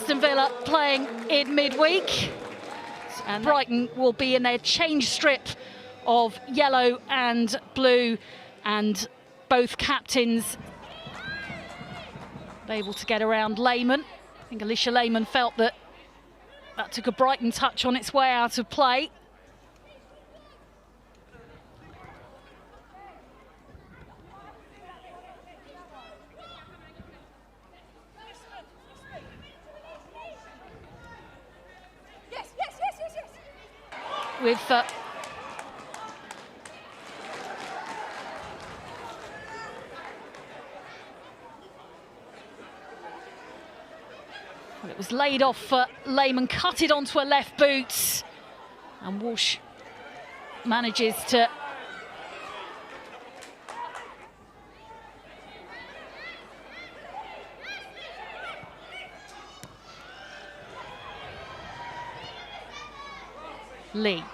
Aston Villa playing in midweek. And Brighton will be in their change strip of yellow and blue, and both captains able to get around Lehmann. I think Alisha Lehmann felt that took a Brighton touch on its way out of play. With well, it was laid off for Lehmann, cut it onto a left boot, and Walsh manages to Lee.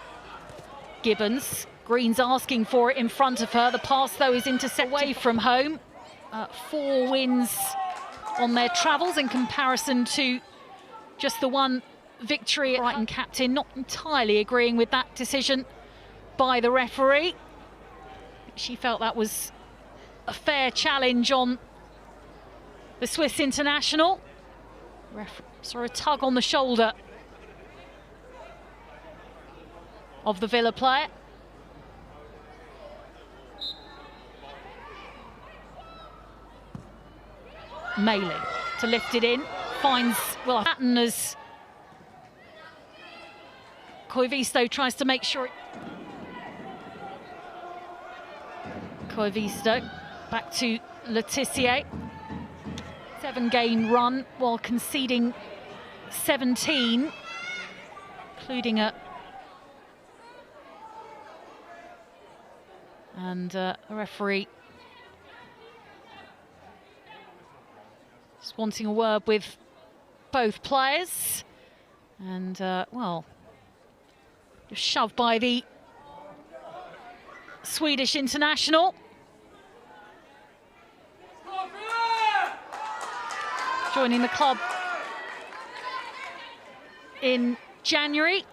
Gibbons, Green's asking for it in front of her. The pass, though, is intercepted away from home. 4 wins on their travels in comparison to just the 1 victory. Brighton captain not entirely agreeing with that decision by the referee. She felt that was a fair challenge on the Swiss international. Saw a tug on the shoulder of the Villa player. Mailing to lift it in, finds, well, Hatton as Koivisto tries to make sure. Koivisto back to Letitia. 7-game run while conceding 17, including a the referee just wanting a word with both players, and well, just shoved by the Swedish international. Joining the club in January.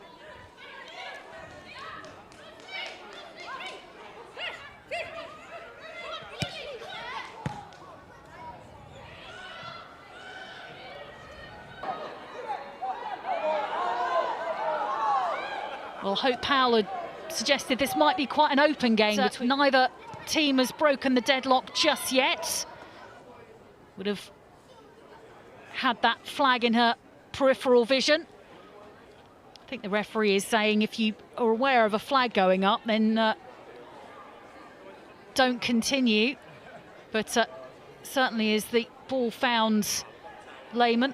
Well, Hope Powell had suggested this might be quite an open game between neither team has broken the deadlock just yet. Would have had that flag in her peripheral vision. I think the referee is saying if you are aware of a flag going up, then don't continue. But certainly as the ball found Lehmann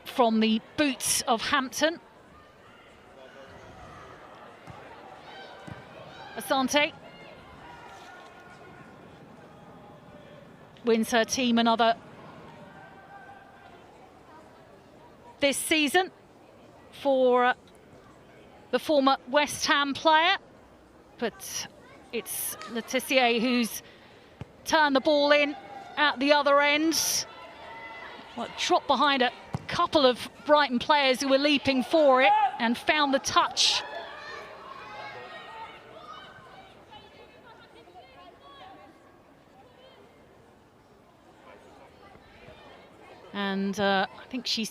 from the boots of Hampton. Asante wins her team another this season for the former West Ham player, but it's Letitia who's turned the ball in at the other end. Well, dropped behind a couple of Brighton players who were leaping for it and found the touch. And I think she's,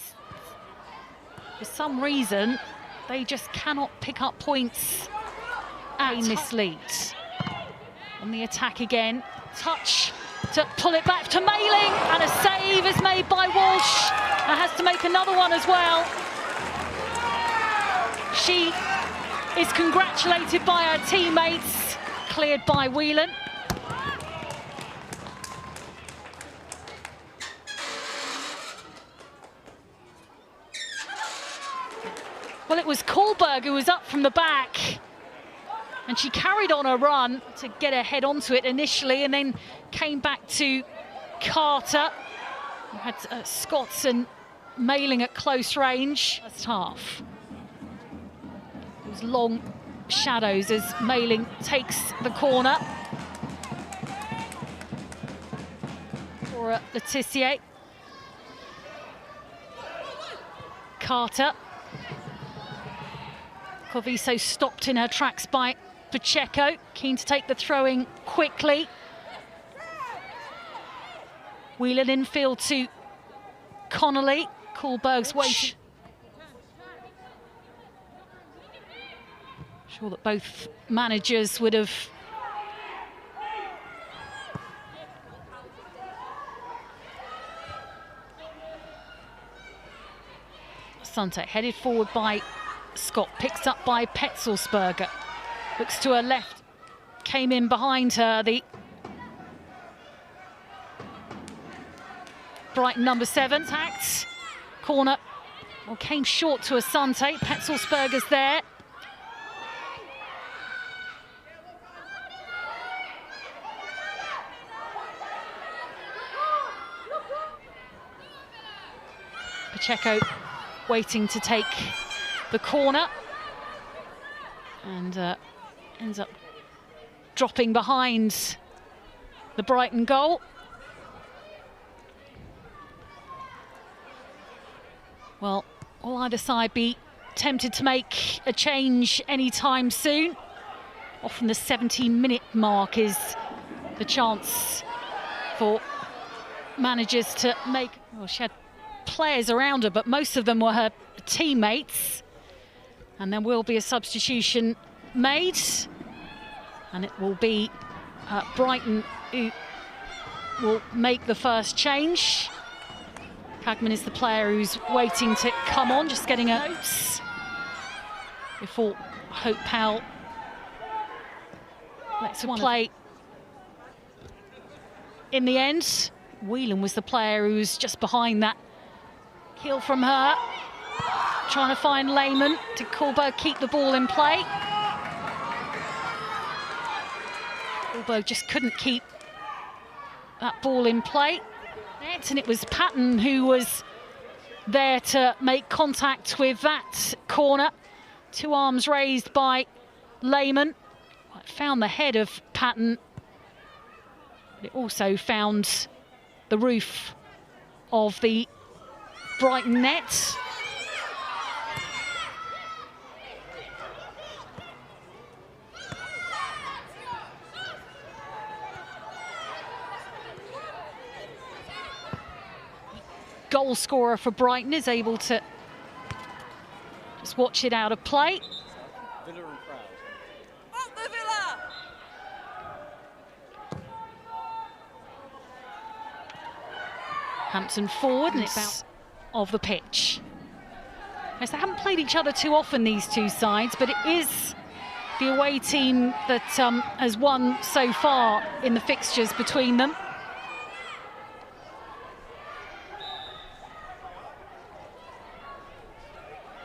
for some reason, they just cannot pick up points in this lead. On the attack again, touch to pull it back to Mailing, and a save is made by Walsh, and has to make another one as well. She is congratulated by her teammates, cleared by Whelan. Well, it was Kohlberg who was up from the back, and she carried on her run to get her head onto it initially, and then came back to Carter, who had Scotts and Mailing at close range. First half. Those long shadows as Mailing takes the corner for Letitia. Carter. Corviso stopped in her tracks by Pacheco, keen to take the throw-in quickly. Whelan infield to Connolly. Kohlberg's waiting. Sure that both managers would have Asante headed forward by Scott, picked up by Petzelsberger. Looks to her left, came in behind her, the Brighton number 7, tacked, corner, well, came short to Asante. Petzelsberger's there. Pacheco waiting to take the corner and ends up dropping behind the Brighton goal. Well, will either side be tempted to make a change anytime soon? Often the 17-minute mark is the chance for managers to make... Well, she had players around her, but most of them were her teammates. And there will be a substitution made. And it will be Brighton who will make the first change. Hagman is the player who's waiting to come on, just getting her notes before Hope Powell lets her play. In the end, Whelan was the player who was just behind that kill from her. Trying to find Lehmann. Did Kohlberg keep the ball in play? Kohlberg just couldn't keep that ball in play. And it was Patton who was there to make contact with that corner. 2 arms raised by Lehmann. It found the head of Patton. But it also found the roof of the Brighton net. Goal scorer for Brighton is able to just watch it out of play. Villa and Proud. Up the Villa! Hampton forward, and it's out of the pitch. Yes, they haven't played each other too often, these two sides, but it is the away team that has won so far in the fixtures between them.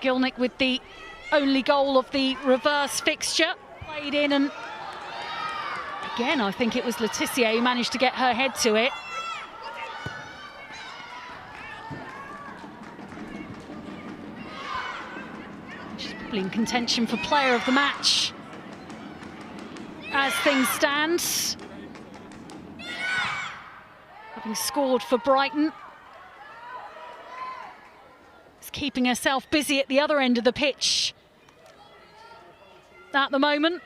Gilnick with the only goal of the reverse fixture. Played in, and again, I think it was Laetitia who managed to get her head to it. She's probably in contention for player of the match as things stand. Having scored for Brighton. Keeping herself busy at the other end of the pitch at the moment.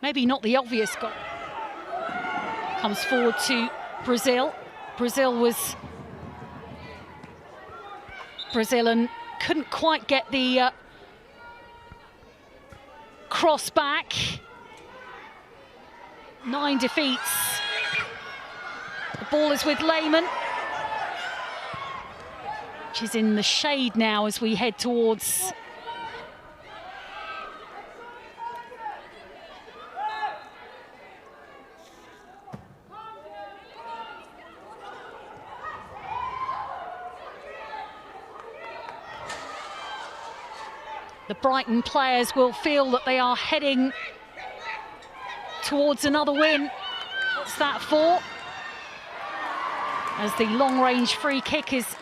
Maybe not the obvious goal. Comes forward to Brazil. Brazil and couldn't quite get the cross back. 9 defeats. The ball is with Lehmann, which is in the shade now as we head towards the Brighton players will feel that they are heading towards another win. What's that for? As the long-range free kick is